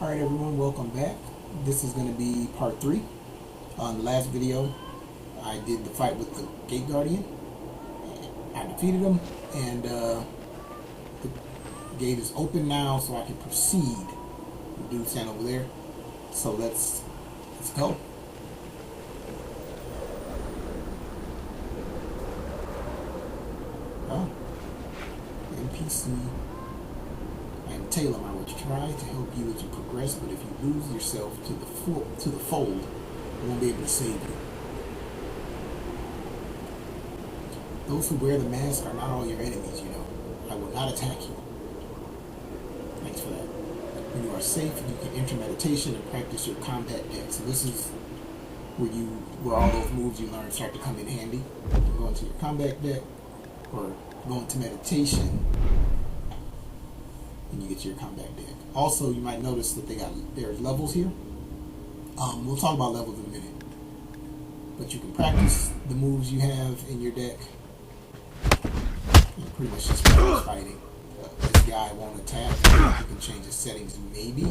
Alright everyone, welcome back. This is going to be part 3. On the last video, I did the fight with the Gate Guardian. I defeated him, and the gate is open now, so I can proceed. The dude stand over there. So let's go. Oh, NPC. Taylor, I will try to help you as you progress, but if you lose yourself to the fold, I won't be able to save you. Those who wear the mask are not all your enemies, you know. I will not attack you. Thanks for that. When you are safe, you can enter meditation and practice your combat deck. So this is where all those moves you learn start to come in handy. You can go into your combat deck or go into meditation, and you get your combat deck. Also, you might notice that there's levels here. We'll talk about levels in a minute. But you can practice the moves you have in your deck. And pretty much just practice fighting. This guy won't attack. You can change the settings maybe.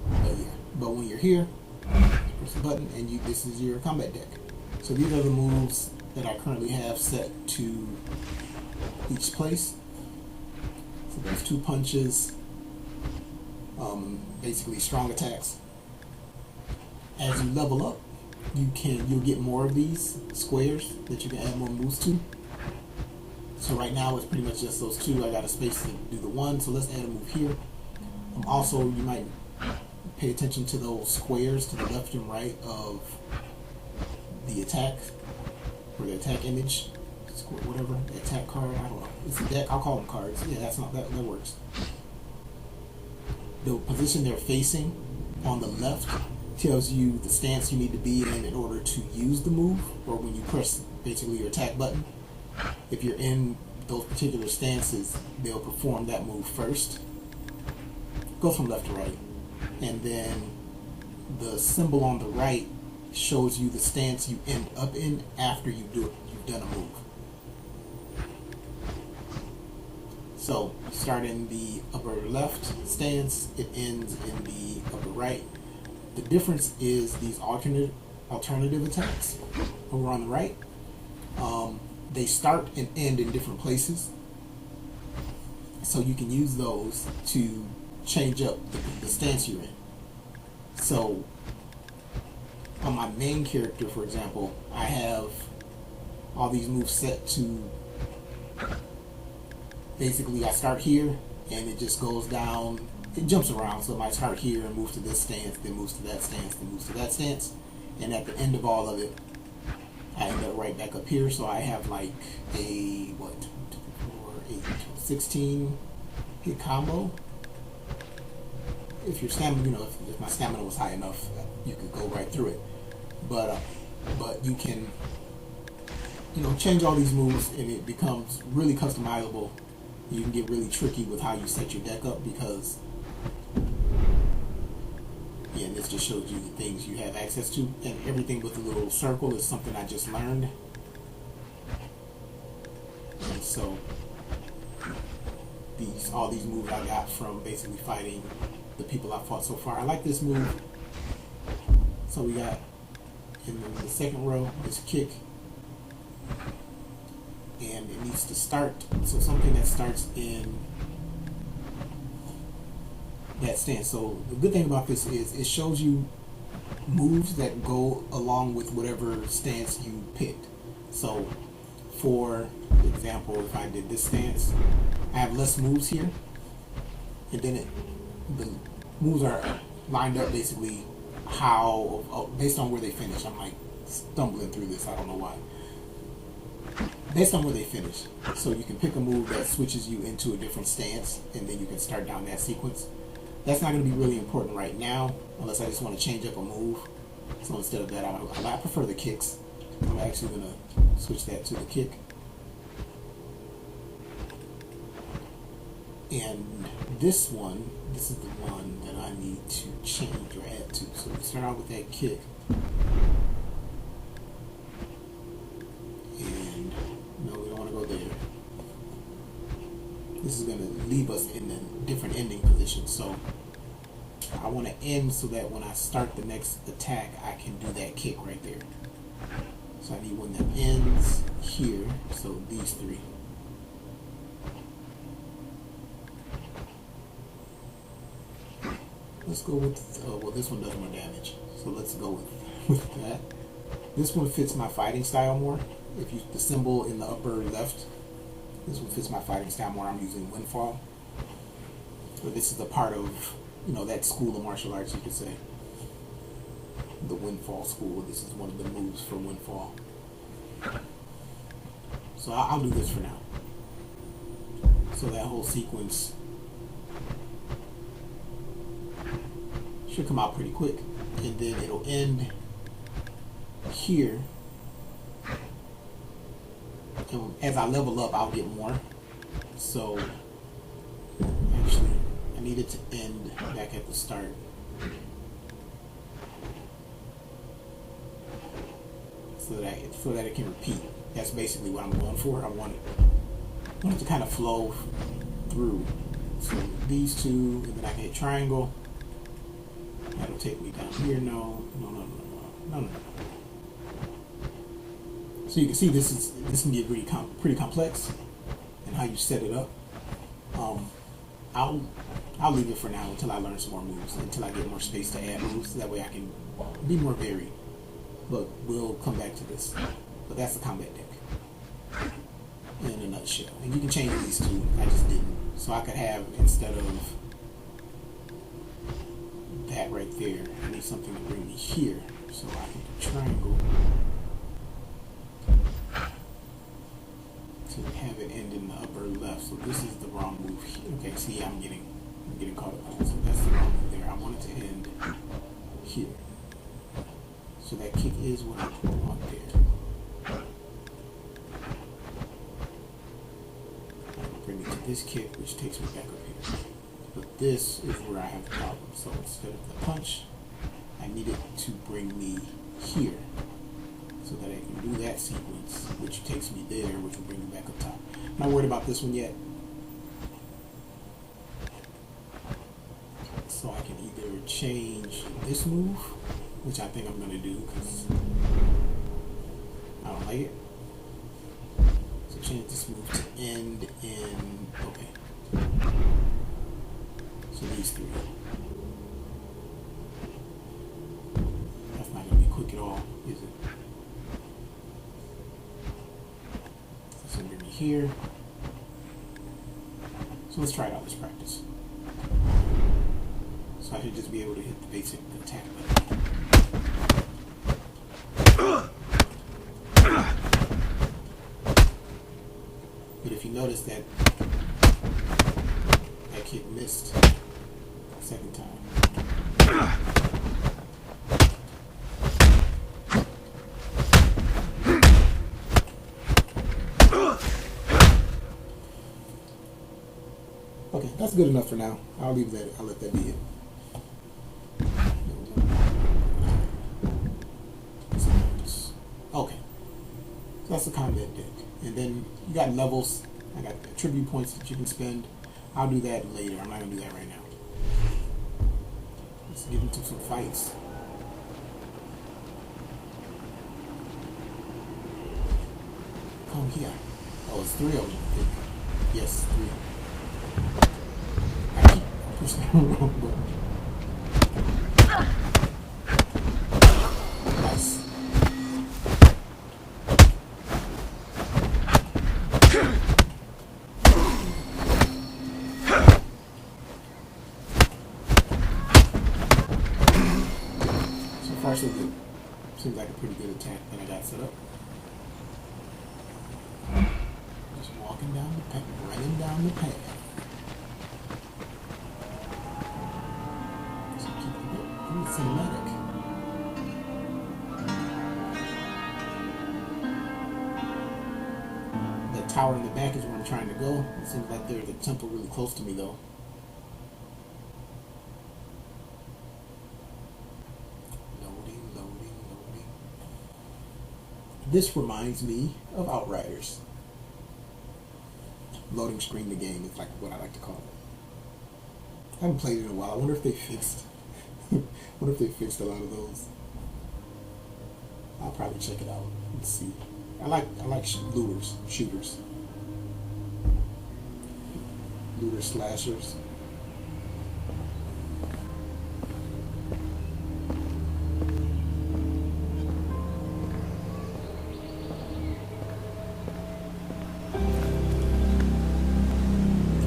But yeah. But when you're here, press the button and this is your combat deck. So these are the moves that I currently have set to each place. There's 2 punches, basically strong attacks. As you level up, you'll get more of these squares that you can add more moves to. So right now it's pretty much just those 2. I got a space to do the 1, so let's add a move here. Also, you might pay attention to those squares to the left and right of the attack, or the attack image. Whatever, attack card, I don't know. It's a deck, I'll call them cards. Yeah, that works. The position they're facing on the left tells you the stance you need to be in order to use the move, or when you press basically your attack button. If you're in those particular stances, they'll perform that move first. Go from left to right. And then the symbol on the right shows you the stance you end up in after you've done a move. So, start in the upper left stance, it ends in the upper right. The difference is these alternative attacks over on the right. They start and end in different places. So you can use those to change up the stance you're in. So, on my main character, for example, I have all these moves set to... Basically, I start here, and it just goes down. It jumps around, so I might start here and move to this stance, then moves to that stance, then moves to that stance. And at the end of all of it, I end up right back up here. So I have like a, 16 hit combo. If your stamina, if my stamina was high enough, you could go right through it. But you can, change all these moves, and it becomes really customizable. You can get really tricky with how you set your deck up because, yeah, this just shows you the things you have access to, and everything with the little circle is something I just learned. And so, all these moves I got from basically fighting the people I fought so far. I like this move. So we got in the second row this kick. And it needs to start, so something that starts in that stance. So the good thing about this is it shows you moves that go along with whatever stance you picked. So for example, if I did this stance, I have less moves here, and then the moves are lined up basically based on where they finish. I'm like stumbling through this, I don't know why. Based on where they finish. So you can pick a move that switches you into a different stance, and then you can start down that sequence. That's not going to be really important right now, unless I just want to change up a move. So instead of that, I prefer the kicks. I'm actually going to switch that to the kick. And this is the one that I need to change or add to. So we start out with that kick. And no, we don't want to go there. This is going to leave us in a different ending position. So I want to end so that when I start the next attack, I can do that kick right there. So I need one that ends here. So these three. Let's go with, well, this one does more damage. So let's go with that. This one fits my fighting style more. If you, the symbol in the upper left, this one fits my fighting style more. I'm using Windfall. But this is a part of, you know, that school of martial arts, you could say. The Windfall school. This is one of the moves for Windfall. So I'll do this for now. So that whole sequence should come out pretty quick. And then it'll end here. And as I level up, I'll get more. So actually, I need it to end back at the start. So that it can repeat. That's basically what I'm going for. I want it to kind of flow through. So these two, and then I can hit triangle. That'll take me down here. No. So you can see this can get pretty complex, and how you set it up. I'll leave it for now until I learn some more moves, until I get more space to add moves. That way I can be more varied. But we'll come back to this. But that's the combat deck in a nutshell. And you can change these two. I just didn't. So I could have, instead of that right there, I need something to bring me here. So I can do triangle to have it end in the upper left. So this is the wrong move here. Okay, see, I'm getting caught up on it. So that's the wrong move there. I want it to end here. So that kick is what I want there. I'll bring me to this kick, which takes me back up here. But this is where I have the problem. So instead of the punch, I need it to bring me here, so that I can do that sequence, which takes me there, which will bring me back up top. I'm not worried about this one yet. So I can either change this move, which I think I'm going to do because I don't like it. So change this move to end in, okay. So these three. That's not going to be quick at all, is it? So it's going to bring me here. So let's try it out, let's practice. So I should just be able to hit the basic attack button. But if you notice that kick missed second time. Okay, that's good enough for now. I'll leave that. I'll let that be it. Okay, so that's the combat deck, and then you got levels. I got attribute points that you can spend. I'll do that later. I'm not gonna do that right now. Let's get into some fights. Come here. Oh, it's 3 of them, I think. Yes, 3. I keep pushing the wrong button. Nice. So far, so good. Seems like a pretty good attack that I got set up. Just walking down the path, running down the path. So keep it cinematic. That tower in the back is where I'm trying to go. It seems like there's a temple really close to me though. This reminds me of Outriders. loading screen the game is like what I like to call it. I haven't played it in a while. I wonder if they fixed. What if they fixed a lot of those? I'll probably check it out and see. I like shooters, looter slashers.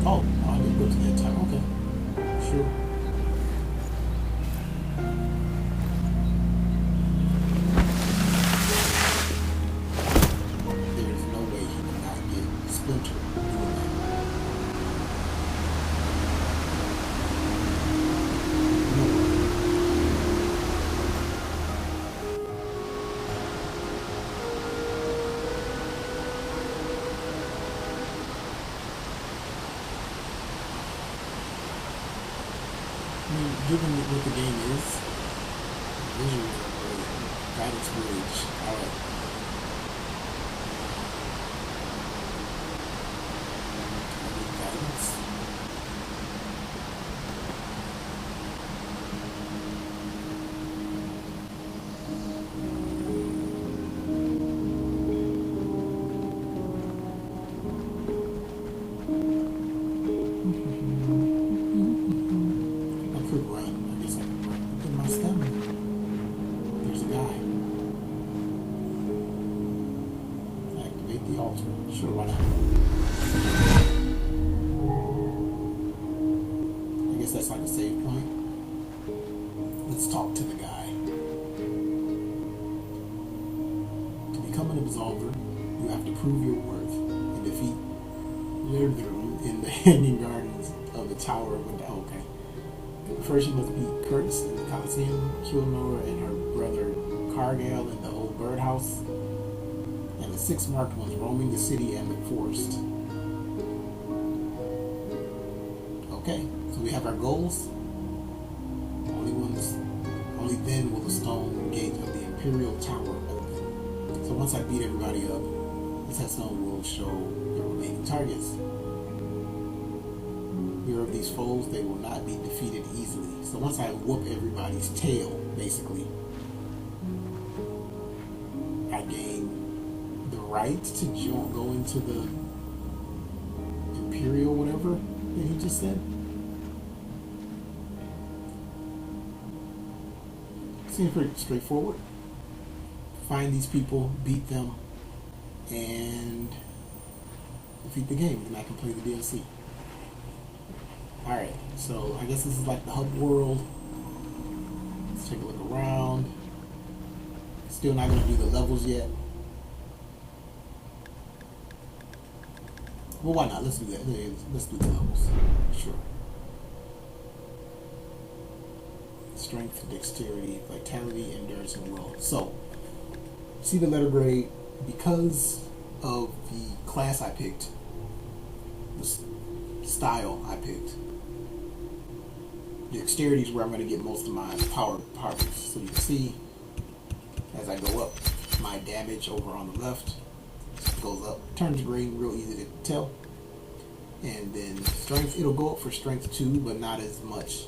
Oh, I didn't go to that time. Okay, sure. There's no way he did not get Splinter doing that. No way. I mean, given what the game is, visuals are great. Guidance bridge. Alright. Guidance. I could run. I guess I could run. Look at my stamina. There's a guy. Activate the altar. Sure, why not? I guess that's like a save point. Let's talk to the guy. To become an Absolver, you have to prove your worth and defeat Lertherum in the Hanging Gardens of the Tower of the Okay. First, you must beat Kurtz in the Coliseum, kill Nora and her brother Cargill in the old birdhouse, and the 6 marked ones roaming the city and the forest. Okay, so we have our goals. Only then will the stone gate of the Imperial Tower open. So once I beat everybody up, this headstone will show the remaining targets. Beware of these foes, they will not be defeated easily. So once I whoop everybody's tail, basically, I gain the right to go into the Imperial whatever that he just said. Seems pretty straightforward. Find these people, beat them, and defeat the game, and I can play the DLC. Alright, so I guess this is like the hub world. Let's take a look around. Still not going to do the levels yet. Well, why not? Let's do that. Let's do the levels. Sure. Strength, dexterity, vitality, endurance, and will. So, see the letter grade. Because of the class I picked, the style I picked, dexterity is where I'm going to get most of my power powers. So you can see, as I go up, my damage over on the left goes up. Turns green, real easy to tell. And then strength, it'll go up for strength too, but not as much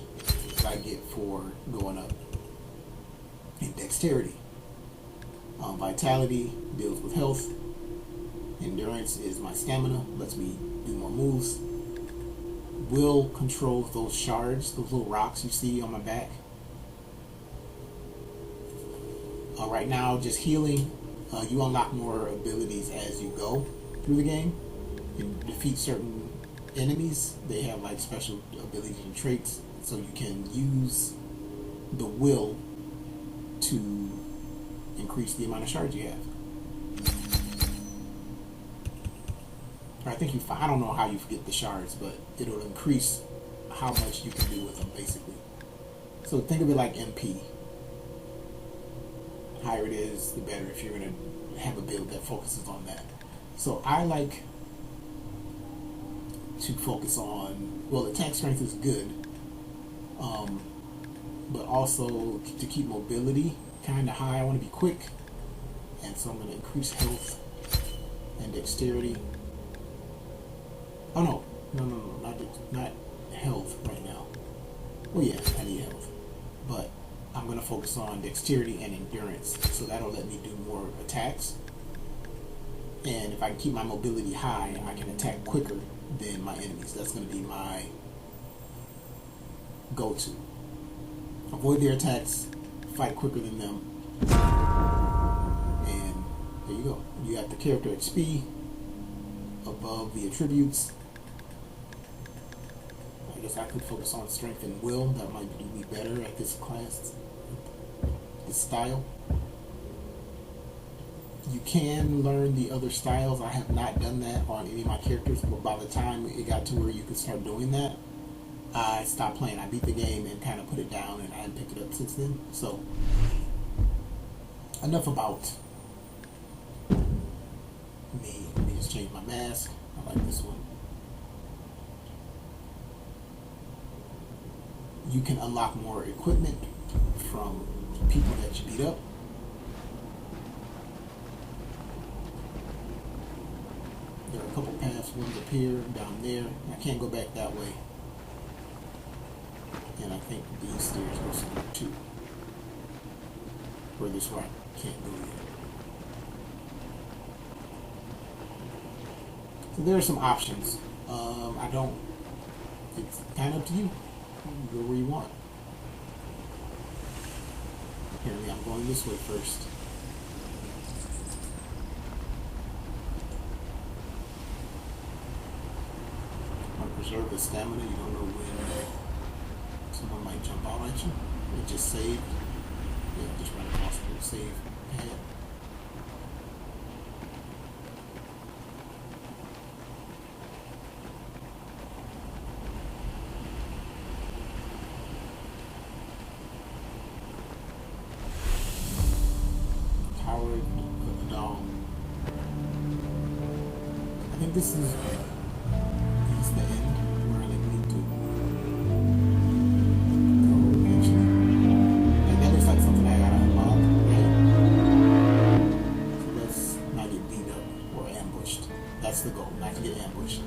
as I get for going up. And dexterity. Vitality deals with health. Endurance is my stamina, lets me do more moves. Will controls those shards, those little rocks you see on my back. Right now, just healing. You unlock more abilities as you go through the game. You defeat certain enemies. They have like special abilities and traits, so you can use the will to increase the amount of shards you have. I think I don't know how you get the shards, but it'll increase how much you can do with them, basically. So think of it like MP. The higher it is, the better if you're going to have a build that focuses on that. So I like to focus on, well, attack strength is good, but also to keep mobility kind of high. I want to be quick, and so I'm going to increase health and dexterity. Oh no, not health right now. Well, yeah, I need health, but I'm gonna focus on dexterity and endurance, so that'll let me do more attacks. And if I can keep my mobility high, I can attack quicker than my enemies. That's gonna be my go-to. Avoid their attacks, fight quicker than them, and there you go. You got the character XP above the attributes. I guess I could focus on strength and will. That might do me better at this class, this style. You can learn the other styles. I have not done that on any of my characters, but by the time it got to where you could start doing that, I stopped playing. I beat the game and kind of put it down, and I haven't picked it up since then. So, enough about me. Let me just change my mask. I like this one. You can unlock more equipment from people that you beat up. There are a couple paths. One's up here, down there. I can't go back that way. And I think these stairs go somewhere too. Or this way, I can't go yet. So there are some options. It's kind of up to you. You go where you want. Apparently I'm going this way first. Preserve the stamina. You don't know when someone might jump out at you. It just saved. Yeah, just run across the save pad. Tower of the Dawn. I think this is the end where I need to go eventually. And that looks like something I gotta unlock, right? So let's not get beat up or ambushed. That's the goal, not to get ambushed.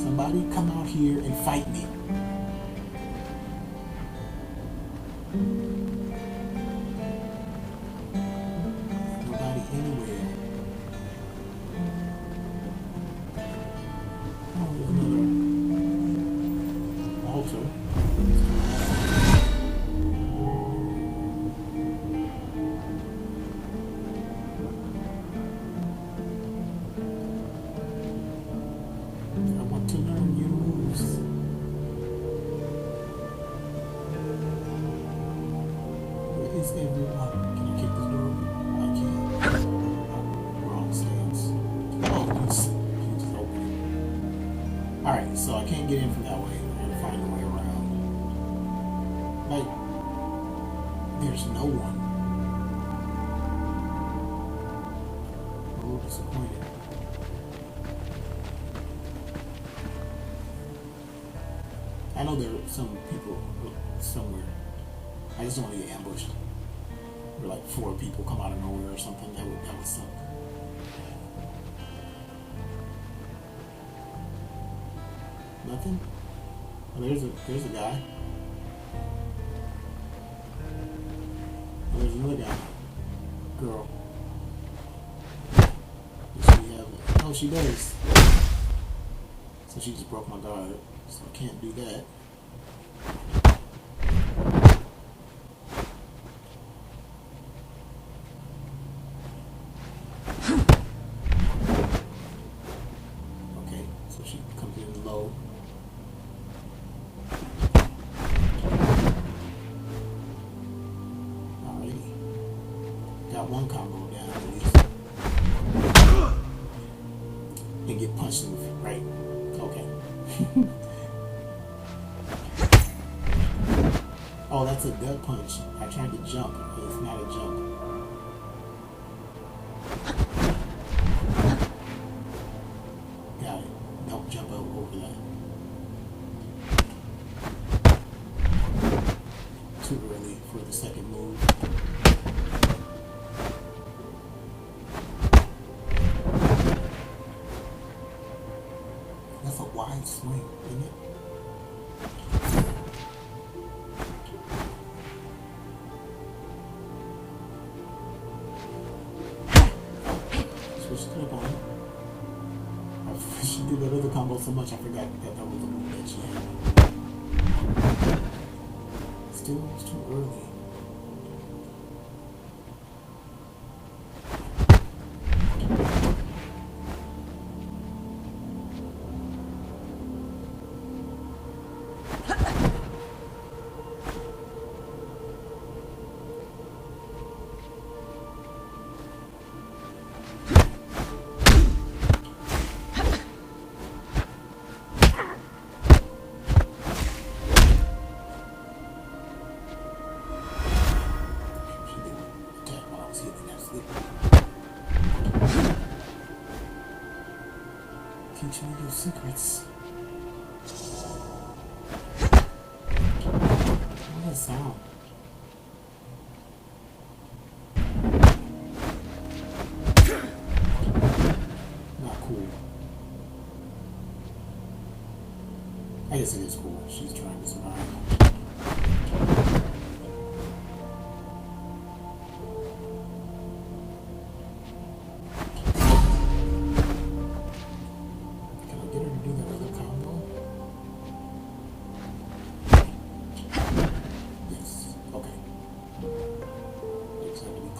Somebody come out here and fight me. Alright, so I can't get in from that way. I gotta find a way around. Like, there's no one. I'm a little disappointed. I know there are some people somewhere. I just don't want to get ambushed. Or like 4 people come out of nowhere or something. That would suck. Nothing? Oh, there's a guy. Oh, there's another guy. Girl. Does she have it? Oh, she does. So she just broke my guard. So I can't do that. Okay, so she comes in low. Got one combo down at least. And get punched in the face, right? Okay. Oh, that's a gut punch. I tried to jump. It's not a jump. Got it. Don't jump over that. Too early for the second move. swing, isn't it? Switch to the ball. She did that other combo so much I forgot that that was a move that she had. Still, it's too early. Teach me your secrets. What a sound. Not cool. I guess it is cool. She's trying to survive.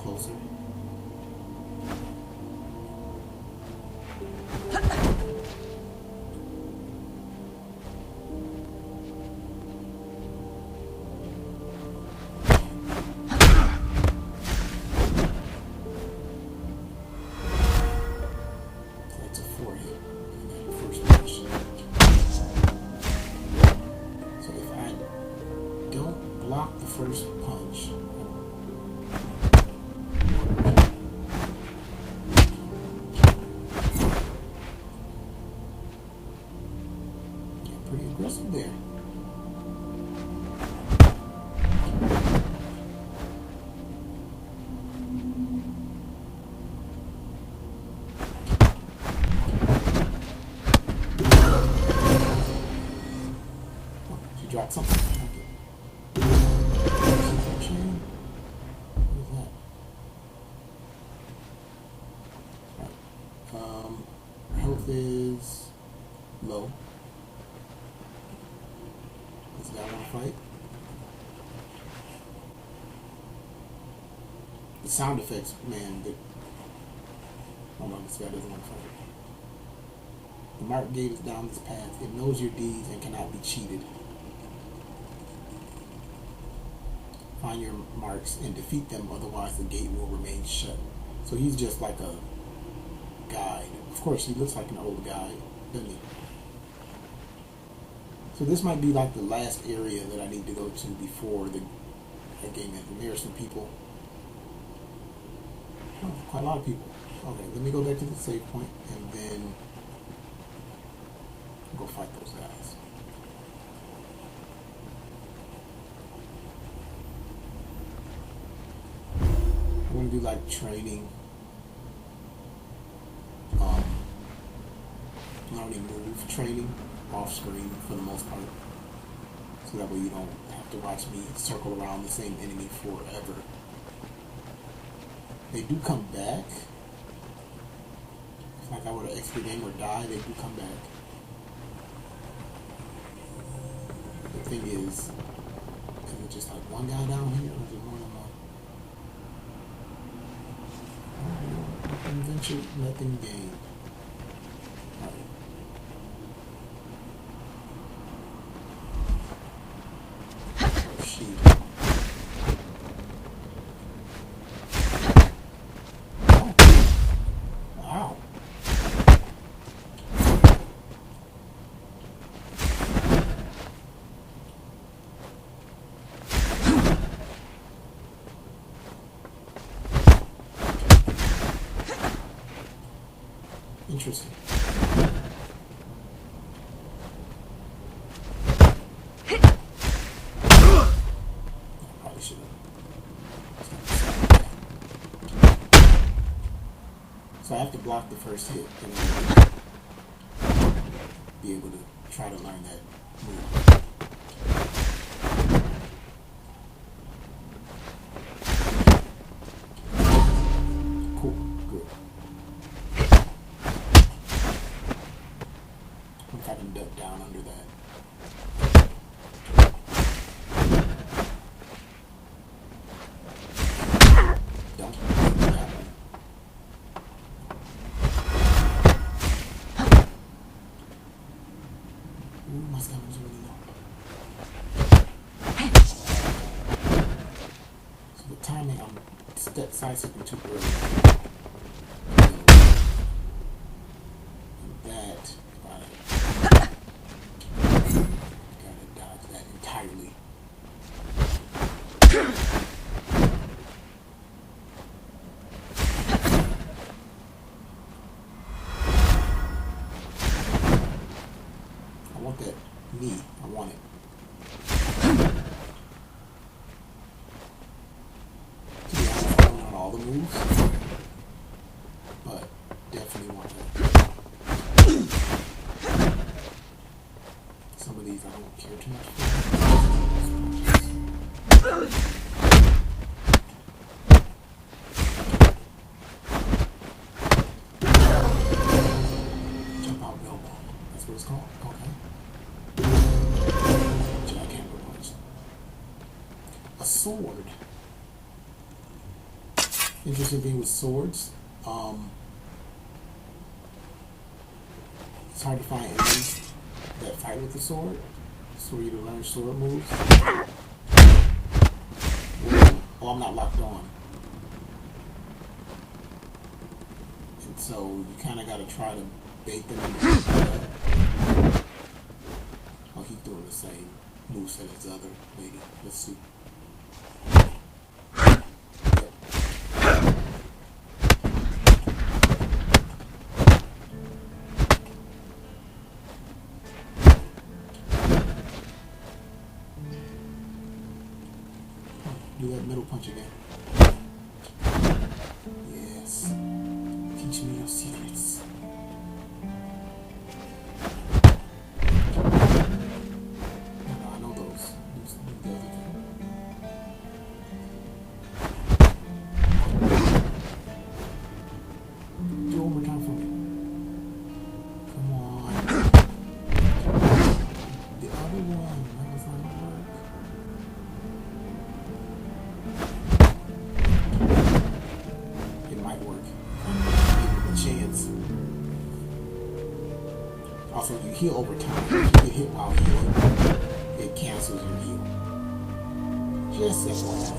Closer. That's a 4-hit in that first punch. So if I don't block the first punch, pretty aggressive there. Oh, she dropped something. What is that? Right. Her health is low. Does that want to fight? The sound effects, man. Hold on, this guy doesn't want to fight. The mark gate is down this path. It knows your deeds and cannot be cheated. Find your marks and defeat them, otherwise the gate will remain shut. So he's just like a guide. Of course, he looks like an old guy, doesn't he? So this might be like the last area that I need to go to before the game ends. And there are some people. Oh, quite a lot of people. Okay, let me go back to the save point and then go fight those guys. I want to do like training. Learning move training off screen for the most part. So that way you don't have to watch me circle around the same enemy forever. They do come back. If like I were to exit the game or die, they do come back. The thing is it just like one guy down here or is it more than one? Nothing ventured, nothing gained. Alright. Wow. Interesting. Probably should have. So I have to block the first hit and be able to try to learn that move. Cool, good. What if I can duck down under that? Don't do that one. Ooh, my stamina's really low. So the timing, I'm side stepping too early. That, gotta dodge that entirely. I want that knee. I want it. To be honest, I don't know all the moves, but definitely want that. Some of these I don't care too much for. Jump out elbow. That's what it's called. Okay. Jackhammer punch. A sword. Interesting thing with swords. It's hard to find enemies that fight with the sword. It's for you to learn sword moves. Oh, I'm not locked on. And so you kind of got to try to bait them into that. Oh, he's doing the same moveset as the other lady. Let's see. Do that middle punch again. Yes. Teach me your secrets. No, I know those. Do the other thing. Do it one more time for me. Come on. The other one. That was not gonna work. Chance. Also, you heal over time. If you get hit while healing, it cancels your heal. Just FYI.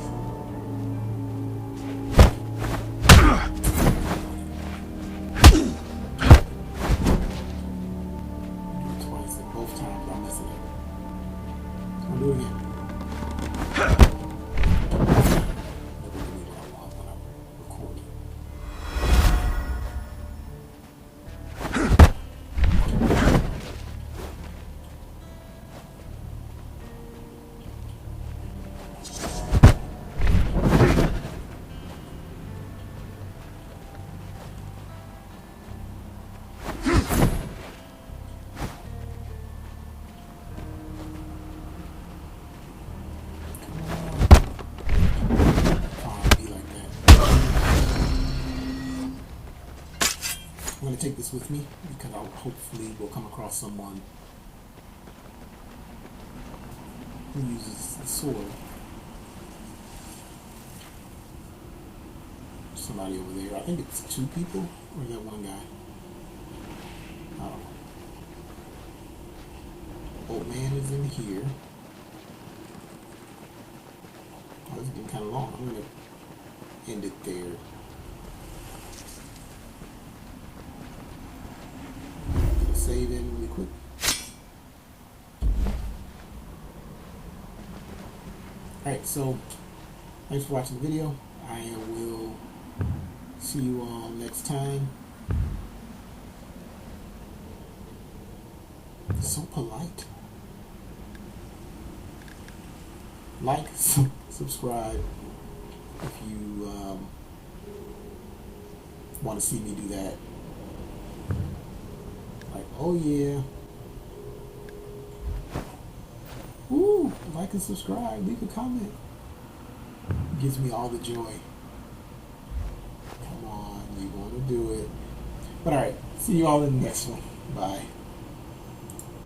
Twice, and both times I'm messing up. So I'll do it again. I'm going to take this with me because I'll hopefully will come across someone who uses the sword. Somebody over there. I think it's 2 people, or is that one guy? I don't know. Old man is in here. Oh, this is getting kind of long. I'm going to end it there. Save in really quick. Alright, so thanks for watching the video. I will see you all next time. So polite. Like, subscribe if you want to see me do that. Like, oh yeah. Ooh, like and subscribe, leave a comment. Gives me all the joy. Come on, you want to do it. But alright, see you all in the next one. Bye.